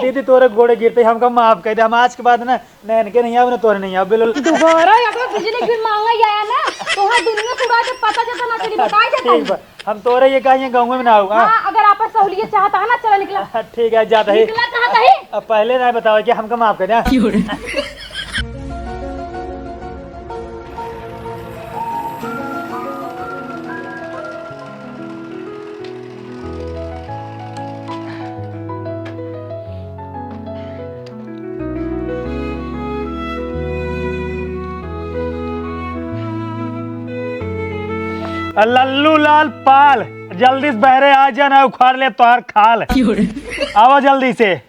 दीदी तोरे गोड़े गिरते हमको माफ कर दे। हम आज के बाद ना नैन के नहीं आवे ना तोरे नहीं आवे बिल्कुल। दोबारा अगर बिजली बिल मांगा आया ना तो हाँ दुनिया पूरा के पता चलता ना चली बताई देता ठीक बा हम तोरे ये कहीं गाँव में ना आऊँ। हां अगर आप सहूलियत चाहता है ना चला निकला। ठीक है जाता है। निकला चाहता है अब पहले ना बताओ कि हमको माफ कर दे। लल्लू लाल पाल जल्दी से बहरे आ जाना उखाड़ ले तोहर खाल। आओ जल्दी से।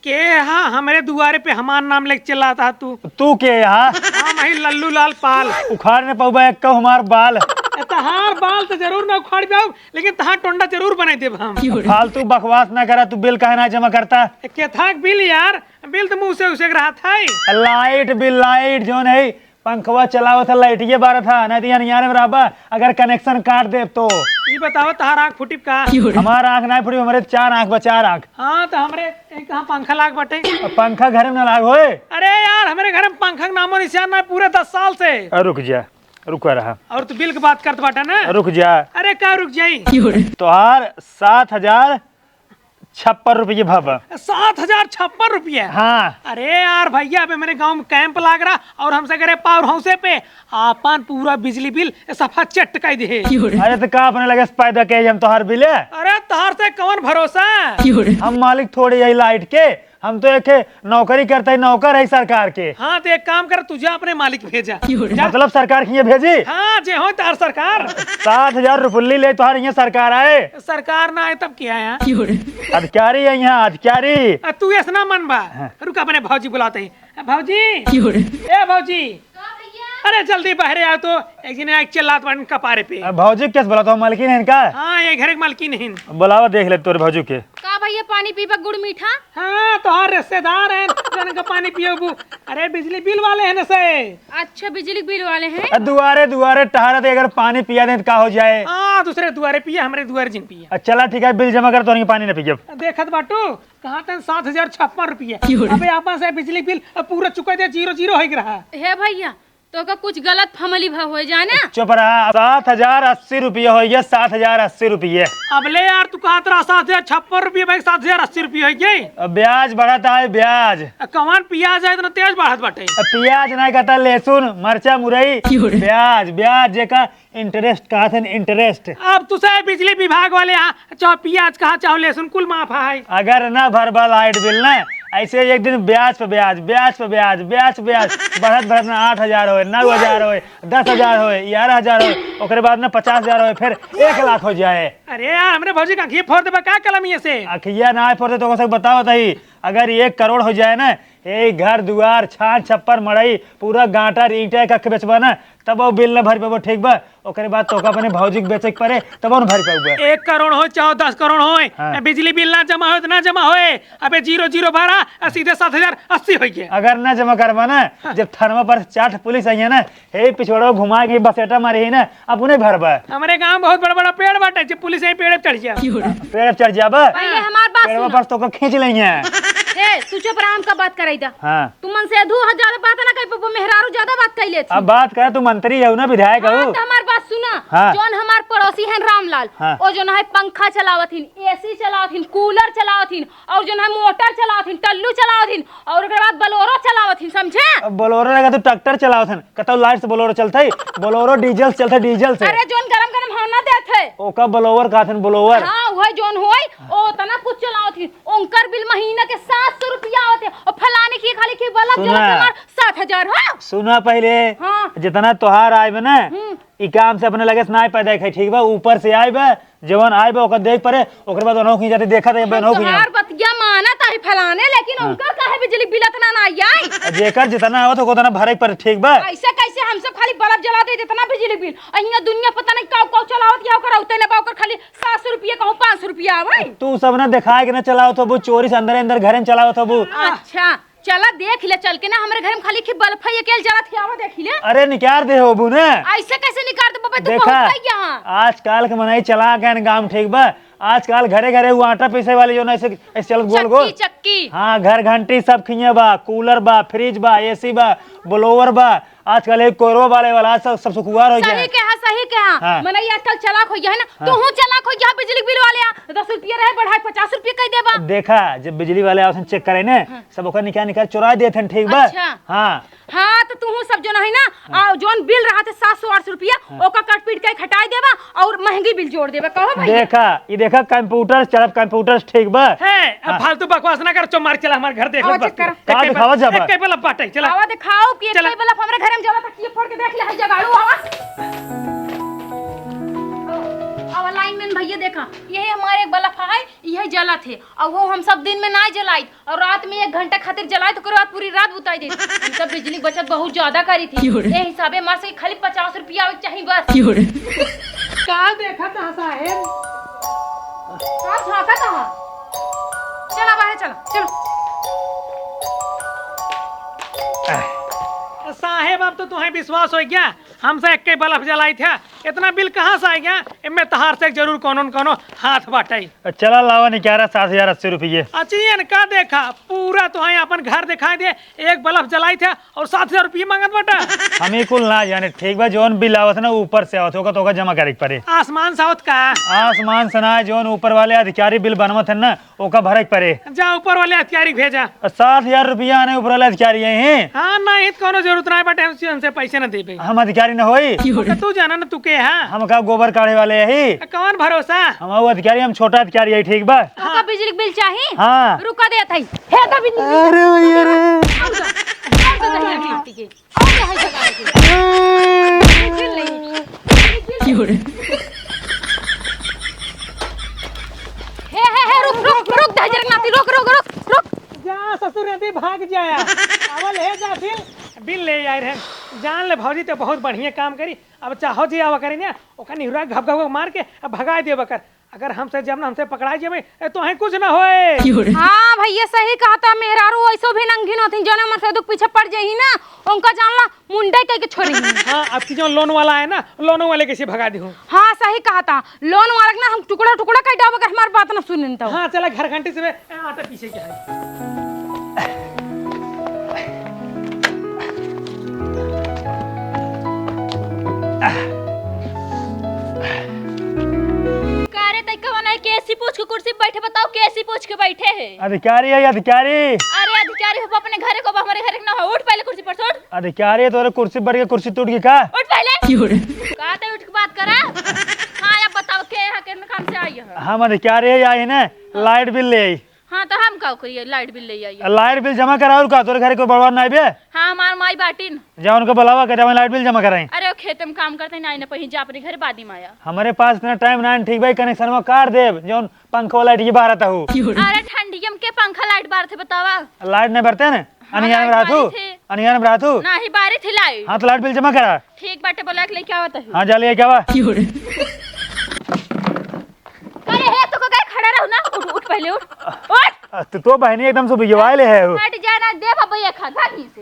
के हाँ हमारे दुआरे पे हमार नाम लेके चला था तू के यहाँ हाँ मैं लल्लू लाल पाल। उखाड़ ने पौबा एक हमार बाल। तहार बाल तो जरूर ना उखाड़ जाओ लेकिन तहार टोंडा जरूर बना देब हम। फालतू बकवास ना करा। तू बिल काहे ना जमा करता? के था बिल यार बिल तो मुँह से उसे रहा था। लाइट बिल लाइट जो नहीं पंखवा चलावा था लाइट ये बार था नहीं दिया नहीं बराबर। अगर कनेक्शन काट दे तो ये बताओ तहार आँख फुटी का? हमारा आँख ना फुटी हमारे 4 आँख चार आँख। हाँ तो हमारे कहाँ पंखा लाग बटे? पंखा घर में ना लाग होए। अरे यार हमारे घर में पंखा का नामो निशान ना पूरे 10 साल से। रुक जा रुका रहा और तू बिल की बात करते बाटा ना। रुक जा। अरे क्या रुक जाई? तोहार 7,056 रुपये भाबा। 7,056 रुपया? हाँ। अरे यार भैया अबे मेरे गांव में कैंप लाग रहा और हमसे करे पावर हाउस पे आपन पूरा बिजली बिल सफा चटकाई दे। अरे तो का अपने लगे पैदा के हम तोहार बिल है? अरे तोहार से कौन भरोसा? हम मालिक थोड़े यही लाइट के हम तो एक नौकरी करते नौकर है सरकार के। हाँ तो एक काम कर तुझे अपने मालिक भेजा। मतलब सरकार की भेजी? हाँ जे हो तार सरकार 7,000 रुपये ले तुहार यहाँ सरकार आए। सरकार ना आए तब क्या है? अधिकारी है यहाँ अधिकारी। तू ऐसा मन बा रुक अपने भौजी बुलाते हैं। भौजी ए भौजी अरे जल्दी बहरे आओ तो एक दिन एक चिल्लात बन कपारे पे। भौजी कैसे बोला तो मालकिन है इनका? हाँ ये घर के मालकिन है। बुलावा देख ले तोरे भौजी के। का भैया पानी पीबा गुड़ मीठा? हाँ तो हर रिश्तेदार हैं जन का पानी पियोबू। अरे बिजली बिल वाले हैं ना से। अच्छा बिजली बिल वाले हैं। दुआरे दुआरे टहरा दे अगर पानी पिया दे तो का हो जाए? हाँ दूसरे दुआरे पिया हमारे दुआरे जिन पिया। चला ठीक है बिल जमा कर तो पानी न पिए। देखत बाटू कहाँ तक 7,056 रुपया। अबे आपस से बिजली बिल पूरा चुका दे 0 हो रहा है भैया तो का कुछ गलत फमली हो जाए ना। चुप रहा। 7,080 रुपये हो गया 7,080 रुपये। अब ले यार तू कहा 7,056 रुपये भाई 7,080 रुपये हो गए। ब्याज बढ़ता है ब्याज। कमान प्याज है तो तेज बढ़त बाटे। प्याज नहीं कहता लहसुन मरचा मुरई ब्याज ब्याज जेका इंटरेस्ट कहा थे इंटरेस्ट। अब तुझे बिजली विभाग वाले चाहे प्याज कहा चाहे लहसुन कुल माफ है। अगर ना भरबा लाइट बिल ना ऐसे एक दिन ब्याज पे ब्याज ब्याज पे ब्याज ब्याज पे ब्याज बढ़त बढ़त ना 8,000 हो 9,000 हो 10,000 हो 11,000 हो ओकरे बाद ना 50,000 हो फिर 1 लाख हो जाए। अरे यार हमरे भौजी का घी फोड़ देबा का कलम से? अखिया ना फोड़ते तो बताओ तही अगर 1 करोड़ हो जाए ना ये घर दुआर छान छप्पर मड़ई पूरा गांटा ईंटा कख बेचबा ना तब वो बिल न भर पाबो ठीक बा। ओकरे बाद तो अपने भौजी के बेचे के पड़े तब न भर पाबो। 1 करोड़ हो चाहे 10 करोड़ हो हाँ। बिजली बिल ना जमा हो तो ना जमा होए। अबे 0 भरा सीधे 7,080 हो गया। अगर ना जमा करवा ना जब थर्मा पर 4 पुलिस आई है ना हे पिछड़ो घुमा के बसेटा मारे ना अब उन्हें भरबा। हमारे गांव बहुत बड़ा बड़ा पेड़ बाटे जब पुलिस यही पेड़ पे चढ़ गया पेड़ चढ़ जाबा पहले हमार बात पेड़वा सुन। पर तो खींच लेंगे। ए तू चुप राम का बात कराई दा। हां तू मन से दू ज्यादा बात ना कई पप्पू मेहरारू ज्यादा बात कइले थी। अब बात कर तू मंत्री है ना विधायक हाँ, हो। तो हमार बात सुना। हाँ। जोन हमार पड़ोसी हैं रामलाल हाँ। और जो है पंखा चलावथिन एसी चलावथिन कूलर चलावथिन और जो है मोटर चलावथिन टल्लू चलावथिन और ओकरे बाद बोलेरो चलावथिन समझे? बोलेरो लगा तो ट्रैक्टर चलाओ थन कतो लाइट से बोलेरो चलते बोलेरो डीजल चलते डीजल से। अरे जोन गरम गरम होना देत है ओका ब्लोवर का थन ब्लोवर। हां वही जोन होई ओ तना कुछ चलावथिन उनकर बिल महीना के 700 रुपया होते और फलाने की खाली की बल्ब जला हमार 7,000 हो। सुना पहले हाँ। जितना त्योहार आए ना ई काम से अपने लगे ना पैदा खाई ठीक बा ऊपर से आए बा जवन आए बा ओकर देख पड़े ओकर बाद अनोखी जाते देखा दे बनो की यार बतिया माना तारी फलाने लेकिन उनका काहे बिजली बिल इतना ना आई। जेकर जितना आवत ओतना भरे पर ठीक बा। ऐसे कैसे हम सब खाली बल्ब जला दे जितना बिजली बिल अहिया दुनिया पता नहीं काउ काउ चलावत या ओकर औते ने बा ओकर खाली 700 रुपया कहूं 500 रुपया आवे। तू सब ना दिखाए के ना चलाओ तो वो चोरी से अंदर अंदर घर में चलाओ तो वो। अच्छा चला देख ले चल के ना हमारे घर में खाली की बल्ब है अकेले जला थी आवा देख ले। अरे निकार दे हो बू ना ऐसे कैसे निकाल दे बाबा तू देखा पहुंच यहां आजकल के मनाई चला गए गांव ठीक बा आजकल घरे घरे वो आटा पीसे वाली जो ना ऐसे ऐसे चल गोल गोल चक्की हाँ घर घंटी सब खिए बा, कूलर बा, फ्रिज बा, एसी बा, ब्लोवर बा, आजकल एक कोयरो वाले वाला सब सुखुआर हो सही गया। सही कहा हाँ। मने आजकल चलाक हो गया है ना तू चलाक हो गया बिजली बिल वाले 10 रुपया रहे बढ़ाई 50 रुपया कह देबा। देखा जब बिजली वाले आवसन चेक करे ने सब ओकर निकाल चुरा देते ठीक बा। अच्छा। हाँ हाँ तो तू सब जो नहीं ना जोन बिल रहा थे 700-800 रुपया ओका कट पीट के हटाई देबा और महंगी बिल जोड़ देबा कहो भाई। देखा ये देखा कंप्यूटर चलब कंप्यूटर ठीक बा। है फालतू बकवास ना कर, चो मार चला हमारे घर देख आवा ले चेक कर। का दिखावा जाबा? एक केबल बाटे चला आवा दिखाओ कि चला। एक बल्ब हमरे घर में जला तक ये फोड़ के देख ले है जगाड़ू आवा। आवा लाइन में भैया देखा यही हमारे एक बल्ब है यही जला थे और वो हम सब दिन में ना जलाई और रात में 1 घंटा खातिर जलाई तो रात पूरी रात बुताई दी। हम सब बिजली बचत बहुत ज्यादा करी थी ए हिसाबे मार से खाली 50 रुपया आवे चाहिए बस। का देखा था साहेब का झाका था चला बाहर चला चलो। साहेब अब तो तुम्हें विश्वास हो गया हमसे एक के बल्ब जलाई था, इतना बिल कहाँ से आ गया? इनमें तहार से जरूर कोनो न कोनो हाथ बाटाई। चला लावा निकारा 7,080 रुपये। अचियन का देखा पूरा तुम्हें अपन घर दिखाई दे, एक बल्ब जलाई था और 7,000 रुपये मांगत बाटा। हमें कुल ना जाने ठीक बा जोन बिल आवत ना ऊपर से आवत होगा तो ओका जमा करे के पड़े। आसमान साउथ का आसमान सना जोन ऊपर वाले अधिकारी बिल बनवत है ना ओका भरे के पड़े। जा ऊपर वाले हथियारी भेजा 7,000 रुपया आने ऊपर वाले अधिकारी हैं। हाँ नहीं तो कोनो जरूरत नहीं बाटे, हमसे पैसे न दे। हम अधिकारी न होई तो तू जाना ना तू के है हम का गोबर काढ़े वाले यही कौन भरोसा? हम वो अधिकारी हम छोटा अधिकारी है ठीक बा। आपका बिजली बिल चाहिए हाँ रुका दे थई हे दा बिजली अरे भैया रे आओ जा नहीं गिफ्ट के आओ जा है जगह के बिल नहीं हे रुक दहजर नाती रुक जा ससुर नदी भाग जाया आवल है जा बिल ले आए रहे जान ले भौजी तो बहुत बढ़िया काम करी। अब चाहो जी आवा करी ना ओका निहुरा घप घप मार के भगाए दे बकर। अगर हमसे जब ना हमसे पकड़ाई जेबे तो है कुछ ना होए। हां भैया सही कहा था मेहरारू ऐसो भी नंगी न थी जने मन से दुख पीछे पड़ जाई ना उनका जानला मुंडे कह के छोड़ी। हां अब की जो लोन वाला है ना लोन वाले कैसे भगा दी हूं। हां सही कहा था लोन वाला ना हम टुकड़ा टुकड़ा काट डाब अगर हमारी बात ना सुनिन तो। हां चला घर घंटे से आटा पीछे क्या है। कारे तक कवना कैसी पूछ के कुर्सी पे बैठे बताओ कैसी पूछ के बैठे है? अधिकारी है अधिकारी। अरे अधिकारी हो अपने घरे को हमारे घरे ना हो उठ पहले कुर्सी पर से उठ। अधिकारी है तो कुर्सी बढ़ के कुर्सी टूट गई का? उठ पहले का ते उठ के बात करा। हां अब बताओ के यहां के काम से आई है? हम अधिकारी है आई ना लाइट बिल ले आई। हां तो हम का करिए लाइट बिल ले आई। लाइट बिल जमा कराओ का तोरे घर को बड़वार नहीं बे? हां हमार माई बाटिन जा उनको बुलावा के जावे लाइट बिल जमा कराई। अरे वो खेत में काम करते नहीं ना पही जा अपने घर बादी माया। हमारे पास इतना टाइम ना ठीक भाई कनेक्शन में काट देव जोन पंखा लाइट की बारह हूँ। अरे ठंडियम के पंखा लाइट बार थे बतावा। लाइट नहीं भरते ना अनियान में रातू अनियान में रातू नहीं बारी थी लाइट। हाँ तो लाइट बिल जमा करा। ठीक बाटे बोला के लेके आवत है। हाँ जा लिया क्या बा? अरे हे तो काय खड़ा रहो ना उठ पहले उठ तो बहनी एकदम से बिगवाले है वो। हट जाना दे बाबा ये खा भागी से।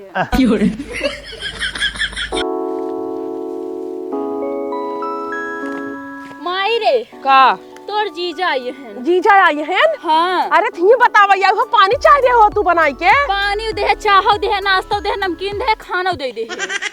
माई रे का तोर जीजा आई है। जीजा आई हैं? हाँ अरे थी बतावा यार वो पानी चाह दे हो तू बनाई के? पानी दे चाहो दे नाश्ता दे नमकीन दे खाना दे दे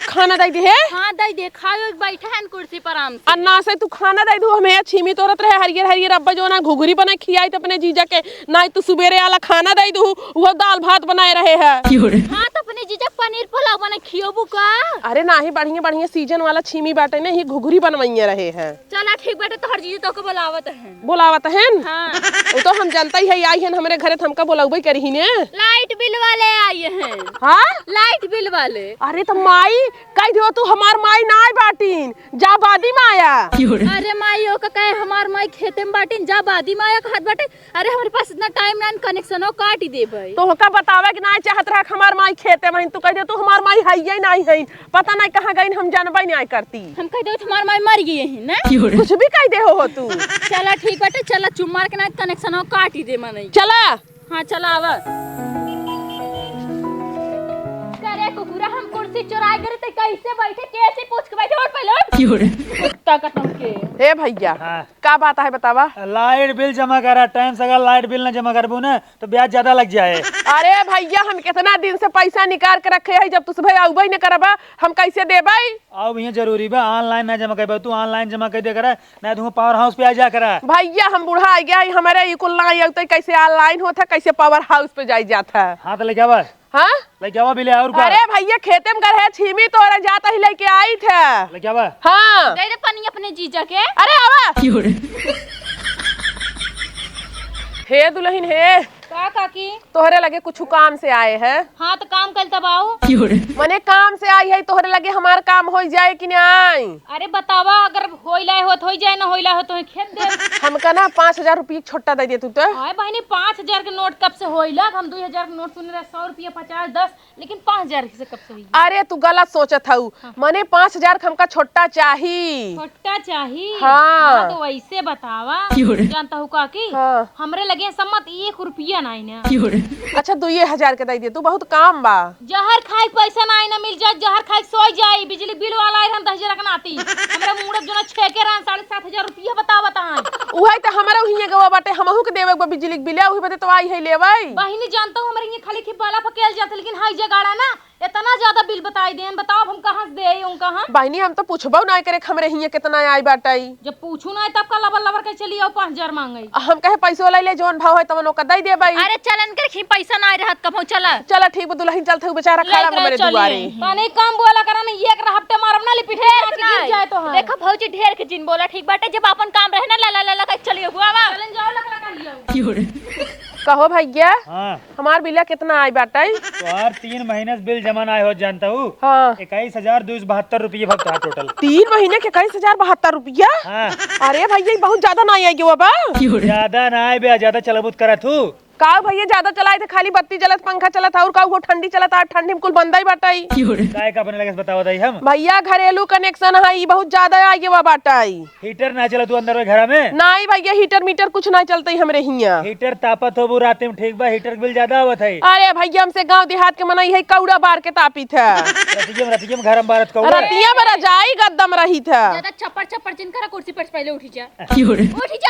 खाना दे दे है? हाँ दे दे खाओ बैठा है कुर्सी पर आराम से। अन्ना से तू खाना दे दू हमें छीमी तोरत रहे हरियर हरियर अब्बा जो ना घुघरी बना खियाई तो अपने जीजा के ना तू सुबेरे वाला खाना दे दू वो दाल भात बनाए रहे है। हाँ तो अपने जीजा पनीर पुलाव बना खियोबू का। अरे ना ही बढ़िया बढ़िया सीजन वाला छीमी बाटे ने ही घुघरी बनवाइए रहे हैं। चला ठीक बाटे तो हर जीजा तो को बुलावत है। बोलावत हैं? हाँ वो तो हम जानता ही है आई हैं हमारे घरे हमका बोलाउबे करही ने। लाइट बिल वाले आए हैं। हाँ लाइट बिल वाले। अरे तो माई कह दियो तू हमार माई ना आई बाटीन जा बादी में आया। अरे माई का कहे हमार माई खेते में बाटीन जा बादी में आया खाद बाटे। अरे हमारे पास इतना टाइम ना कनेक्शन हो काट ही दे भाई। तो होका बतावे कि ना चाहत रहा हमार माई खेते में तू कह दे तू हमार माई है ही नहीं है पता नहीं कहां गई हम जानबे नहीं करती। हम कह दे हमार माई मर गई है ना कुछ भी कह दे हो तू। चला ठीक बाटे चला चुम्मार के ना कनेक्शन हो काट ही दे मने। चला हाँ चला आवा करे कुकुरा हम कुर्सी कुर्सी चुराई गई तो कैसे बैठे कैसे पूछ के बैठे और पहले कुत्ता कटम के। ए भैया हाँ। का बात है बतावा। लाइट बिल जमा करा, टाइम से अगर लाइट बिल ना जमा करबू ना तो ब्याज ज्यादा लग जाए। अरे भैया हम कितना दिन से पैसा निकाल के रखे है, जब तुझ भाई आउबई न करबा हम कैसे देबै। अब ये जरूरी बा ऑनलाइन ना जमा कर, तू ऑनलाइन जमा कर दे करा ना तू पावर हाउस पे आ जा करा। भैया हम बूढ़ा आ गया हमारे ये कुल ना आते कैसे ऑनलाइन होता कैसे पावर हाउस पे जाई जाता। हाँ तो लेके आवा, हाँ लेके आवा बिल और का। अरे भैया खेते में गए छीमी तो जाता ही लेके आई थे। लेके आवा। हाँ दे दे पानी अपने जीजा के। अरे आवा हे दुल्हन हे का काकी तोहरे लगे कुछ काम से आए हैं। हाँ तो काम कल तब आओ। मने काम से आई है तोहरे लगे हमार काम हो जाए कि नहीं। अरे बतावा अगर होइला होत हो जाए ना होइला हो तो खेत दे। हमका ना 5,000 रुपये छोटा दे दे तू तो। हाय बहनी 5,000 के नोट कब से होइला। हम 2,000 के नोट सुन रहे 100 रुपया 50 10 लेकिन 5,000 से कब से हुई। अरे तू गलत सोचत हऊ। मने 5,000 हमका छोटा चाहिए। छोटा चाहिए। हाँ। तो वैसे बतावा जानता हूँ काकी। हाँ। हमरे लगे सम्मत 1 रुपया नहीं ना। अच्छा 2,000 के दे दे तू, बहुत काम बा। जहर खाए पैसा नहीं ना मिल जाए, जहर खाए सोई जाए। बिजली बिल वाला है हम 10,000 का नाती। हमरा मुड़ब जना 6 के रन 7,500 रुपया बताई। उहे त हमरा उहिए गवा बाटे हमहू के देवे बिजली के बिल उही बते तो आई है लेवई। बहिनी जानता हूँ हमारे ये खाली की बाला फकेल जाते लेकिन हाई जगाड़ा ना इतना ज्यादा बिल बताई देन। बताओ हम कहाँ से दे उन कहाँ। बहनी हम तो पूछबो ना करे हमरे हिये कितना आई बाटाई। जब पूछू ना तब का लबर लबर के चली आओ 5,000 मांगे। हम कहे पैसो ले ले जोन भाव है तमन ओका दई देबई। अरे चलन कर खी पैसा ना रहत कब चला। चल ठीक दुल्हन चलते बेचारा खड़ा हमरे दुआरे। पानी कम बोला करा ना एक हफ्ते मारब ना लिपिठे गिर जाए तो। देखो भौजी ढेर के जिन बोला ठीक बाटे जब अपन काम रहे ना ला ला ला चलिए गुआवा चलन जाओ लकड़ा का लियो। कहो भैया हाँ हमार बिल कितना आई बाटाई। तो 3 महीने से बिल जमा ना हो जानता हूँ। हाँ 21,272 रुपये भगता टोटल। 3 महीने के 21,072 रुपया। हाँ अरे भैया बहुत ज्यादा ना आई बाबा। ज्यादा ना आए बे, ज्यादा चलबूत करत हूँ। का भैया ज्यादा चलाए थे खाली बत्ती चलत पंखा चलत और का वो ठंडी चलत ठंडी में कुल बंदा ही बाटाई। काय का अपने लगे से बताओ दाई हम। भैया घरेलू कनेक्शन है ई बहुत ज्यादा आई गवा बाटाई। हीटर ना चला तू अंदर घर में। नहीं भैया हीटर मीटर कुछ नहीं चलते हमरे हिया। हीटर तापत हो वो रात में ठीक बा, हीटर के बिल ज्यादा आवत है। अरे भैया हमसे गांव देहात के मनाई है कौड़ा बार के तापी था। रतियम घर में भारत कौड़ा। रतिया में रजाई गद्दम रही था। ज्यादा चप्पड़ चप्पड़ जिनका कुर्सी पर पहले उठी जा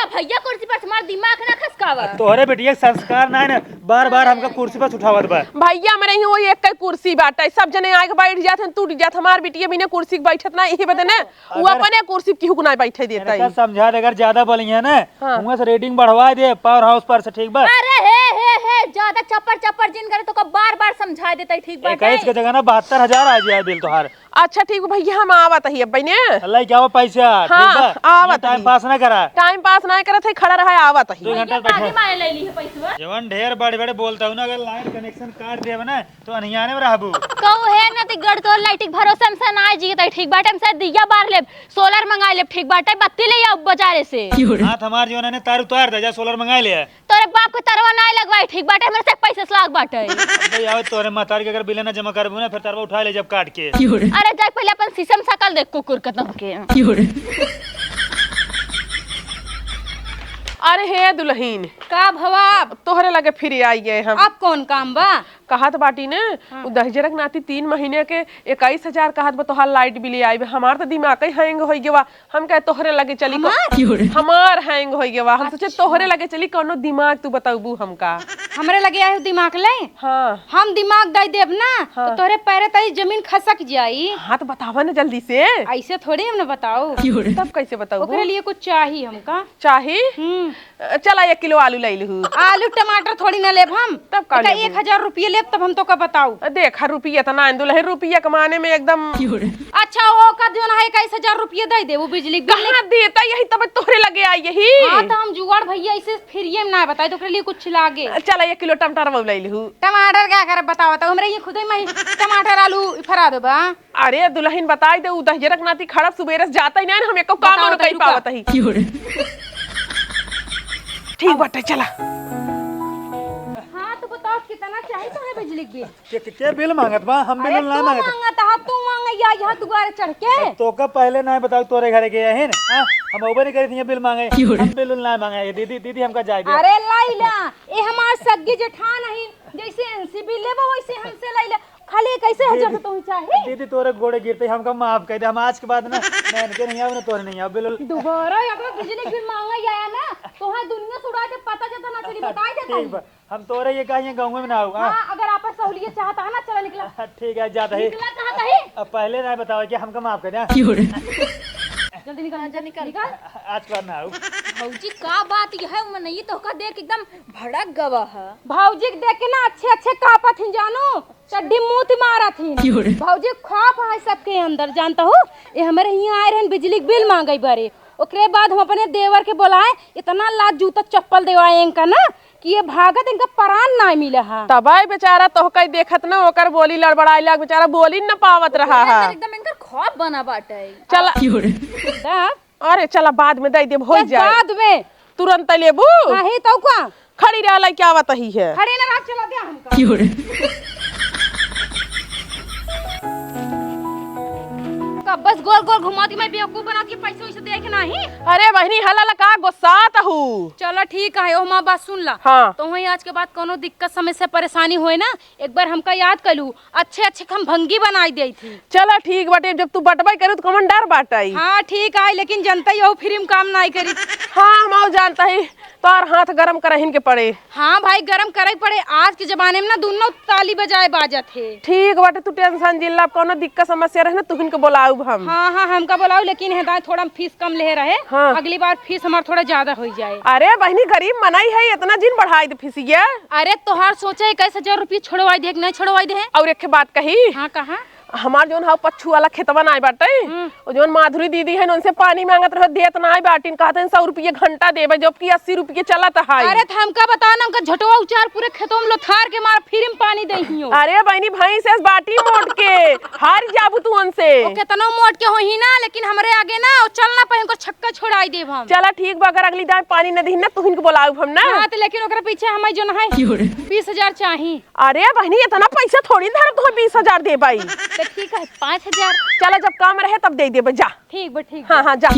भैया कुर्सी पर हमारा दिमाग ना खसकावा। तोहरे बेटिया के संस्कार ना है ना, बार बार हमका कुर्सी पर उठावत बा। भैया मेरे ही वही एक कुर्सी बाटा सब जने आके बैठ जाते टूट जात हमार बिटिया बिना कुर्सी के बैठत ना यही बदे ना वो अपने कुर्सी की हुक ना बैठे देता है। समझा दे अगर ज्यादा बोलिए ना वहां से रेटिंग बढ़वा दे पावर हाउस पर से ठीक बा। अरे हे ज्यादा चप्पड़ चप्पड़ जिन करे तो का बार बार समझा देता है ठीक बात है। 21 के जगह ना 72,000 आ जाए बिल तोहार। अच्छा ठीक भैया हम आवत ही अब बने अल्लाह क्या वो पैसा हाँ, ठीक बा। आवत टाइम पास ना करा। टाइम पास ना करत है खड़ा रहा आवत ही। 2 घंटा आगे बैठे मारे ले ली है पैसा। जवन ढेर बड़े बड़े बोलता हूं ना अगर लाइन कनेक्शन काट देब ना तो अनहियाने में रहबू। कहू है ना ती गड़ तो लाइटिक भरोसे से ना जी त ठीक बाटे हम से दिया बार ले सोलर मंगा ले ठीक बाटे बत्ती ले आओ बाजारे से। हाथ हमार जो ने तार उतार दे जा सोलर मंगा ले। तोरे बाप के तरवा ना लगवाई ठीक बाटे हमरे से पैसा लाग बाटे। भाई आओ तोरे मातार के अगर बिल ना जमा करबू ना फिर तारवा उठा ले जब काट के। अरे जाए पहले अपन शीशम सकल देख कुकुर कतम के। अरे हे दुल्हीन का भवा तोहरे लगे फिर आई गए हम। अब कौन काम बा कहत बाटी ने दहजरक नाती 3 महीने के 21,000 कहत बा तोहार लाइट बिल आई हमार तो दिमाग ही हैंग हो गवा। हम कहे तोहरे लगे चली हमार हैंग हो गवा। हम सोचे तोहरे लगे चली कोनो दिमाग तू बताबू हमका। हमरे लगे आए दिमाग ले। हाँ हम दिमाग दे देब ना तो तोरे पैरे तई जमीन खसक जाई। हाँ तो बतावा ना जल्दी से। ऐसे थोड़ी हम बताओ तब कैसे बताऊ ओकरे लिए कुछ चाहिए हमका। चाही चला 1 किलो आलू ले लू। आलू टमाटर थोड़ी ना लेब हम तब का 1,000 रुपये लेब तब हम तो का बताऊ। देख रुपया तो ना दुल्हन रुपया कमाने में एकदम। अच्छा वो का जो है 21,000 रुपये दे दे वो बिजली बिल कहाँ देता यही तब तोहरे लगे आई यही। हाँ तो हम जुगाड़ भैया ऐसे फ्री में ना बताए तो ओकरे लिए कुछ लागे। चला 1 किलो टमाटर ले लू। टमाटर क्या करे बताओ तो हमरे ये खुद ही मैं टमाटर आलू फरा दे बा। अरे दुल्हन बताई दे दहजरक नाती खड़प सुबेरे से जाता ही ना हम एको काम न कर पावत ही। ठीक बाटे चला। हाँ तो बताओ कितना चाहिए तुम्हें बिजली बिल। के बिल मांगत बा हम बिल ना मांगत। मांगत हा तू मांग या यहाँ दुआरे चढ़ के। तो का पहले ना बताओ तोरे घरे के है ना हम ऊपर नहीं करी थी बिल मांगे हम बिल ना मांगे। दीदी हमका जाए दे। अरे लाइला ये हमार सग्गी जेठान है जैसे एनसी बिल लेबो वैसे हमसे लाइला खाली कैसे हजार से तुम्हें चाहिए दीदी तोरे गोड़े गिरते हमका माफ कर दे, हम आज के बाद ना मैं इनके नहीं आऊँ ना तोरे नहीं आऊँ बिल्कुल। दोबारा अगर बिजली बिल मांगा आया ना तो हाँ दुनिया से उड़ा के पता चलता ना चली बता देता ठीक बा, हम तोरे ये कहीं गाँव में ना आऊँ। हाँ अगर आप सहूलियत चाहता है ना चला निकला ठीक है जाता है। निकला कहाँ था ही अब पहले ना बताओ कि हमका माफ कर दे। जल्दी निकल आज के बाद ना आऊँ। भौजी का बात यह है मैं नहीं तो का देख एकदम भड़क गवा है भौजी देख के ना अच्छे अच्छे कापा थी जानो चड्डी मुंह मारा थी भौजी खौफ है सबके अंदर जानता हो ये हमारे यहाँ आए रहे बिजली बिल मांगे बारे ओकरे बाद हम अपने देवर के बुलाए इतना लात जूता चप्पल देवाए इनका ना कि ये भागत इनका प्राण ना मिला है तबाई बेचारा तो कई देखत ना ओकर बोली लड़बड़ाई लाग बेचारा बोली न पावत रहा है एकदम इनका खौफ बना बाटे चला अरे चला बाद में दे दे हो जाए बाद में तुरंत लेबू नहीं तो का खड़ी रहला क्या बात ही है खड़े ना रह चला दे हमका बस गोल गोल घुमाती मैं बेवकूफ बनाती पैसे वैसे दे के नहीं अरे बहनी हला का गुस्सात हूँ चलो ठीक है ओ माँ बात सुन ला हाँ तो वही आज के बाद कोनो दिक्कत समस्या परेशानी होए ना एक बार हमका याद कलू अच्छे अच्छे हम भंगी बनाई दी थी चला ठीक बाटे जब तू बटवाई करू तो कमन डर बाटाई हाँ ठीक है लेकिन जनता ही फ्री में काम नहीं करी हाँ हम जानता है तोर हाथ गरम करहिन के पड़े हाँ भाई गरम करे पड़े आज के जमाने में ना दोनों ताली बजाए बाजा थे ठीक बाटे तू टेंशन जिल्ला कोनो दिक्कत समस्या रहे ना तू इनको बुलाऊ हम हाँ हाँ हमका बुलाओ लेकिन है थोड़ा फीस कम ले रहे हाँ। अगली बार फीस हमारा थोड़ा ज्यादा हो जाए अरे बहनी गरीब मनाई है इतना जिन बढ़ाई दे फीसिया अरे तोहार सोचा 21,000 रुपये छोड़वाई दे नहीं छोड़वाई दे और एक बात कही हाँ कहा हमार जोन हाउ पच्छू वाला खेतवा नाई बाटे और जोन माधुरी दीदी है उनसे पानी मांगत रह देत नाई बाटिन कहते 100 रुपये घंटा देबे जबकि 80 रुपये चलत है अरे तो हमका बता ना हमका झटवा उचार पूरे खेतों में लोथार के मार फिर पानी दहियो अरे बहनी भाई से बाटी मोट के हार जाबू तू उनसे केतनो मोट के होही ना लेकिन हमरे आगे ना चल ना पाए को छक्का छोड़ाई देब हम चला ठीक बा अगर अगली दान पानी न दही ना तू इनको बुलाऊ हम ना हां तो लेकिन ओकरा पीछे हमाई जोन है 20,000 चाहिए अरे बहनी इतना पैसा थोड़ी धर तू 20,000 दे भाई तो ठीक है 5,000 चला जब काम रहे तब दे दे जा ठीक बा ठीक हाँ हाँ जा